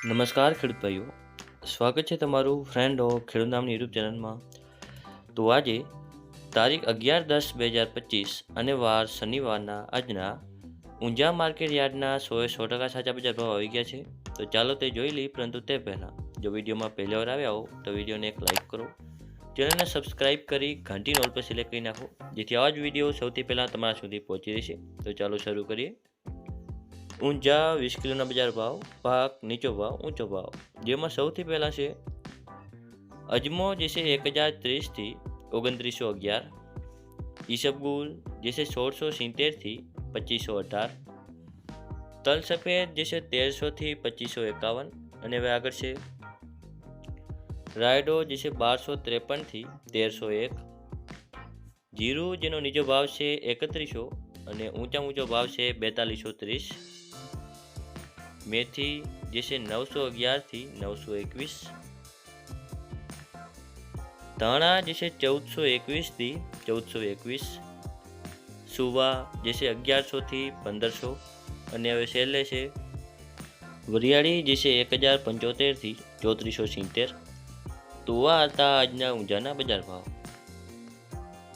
નમસ્કાર ખેડૂત ભાઈઓ, સ્વાગત છે તમારું ફ્રેન્ડ ઓફ ખેડૂત નામની યુટ્યુબ ચેનલમાં. તો આજે તારીખ 11/10/2025 અને વાર શનિવારના આજના ઊંઝા માર્કેટ યાર્ડના 100% સાચા બજાર ભાવ આવી ગયા છે. તો ચાલો તે જોઈ લઈએ, પરંતુ તે પહેલાં જો વિડીયોમાં પહેલી વાર આવ્યા હો તો વિડીયોને એક લાઇક કરો, ચેનલને સબસ્ક્રાઇબ કરી ઘંટીનો ઓલ પર સિલેક્ટ કરી નાખો, જેથી આવા જ વિડીયો સૌથી પહેલાં તમારા સુધી પહોંચી રહેશે. તો ચાલો શરૂ કરીએ. ઊંઝા 20 કિલોના બજાર ભાવ, પાક નીચો ભાવ ઊંચો ભાવ, જેમાં સૌથી પહેલાં છે અજમો જે છે 1030 થી 2911, ઈસબગુલ જે છે 1670 થી 2518, તલ સફેદ જે છે 1300 થી 2551, અને હવે આગળ છે રાયડો જે છે 1253 થી 1301, જીરું જેનો નીચો ભાવ છે 3100 અને ઊંચો ભાવ છે 4230, મેથી જે છે 911 થી 921, ધાણા જે છે 1421 થી 1421, સુવા જે છે 1100 થી 1500, અને હવે છેલ્લે છે વરિયાળી જે છે 1075 થી 3470. તો આ હતા આજના ઊંઝાના બજાર ભાવ.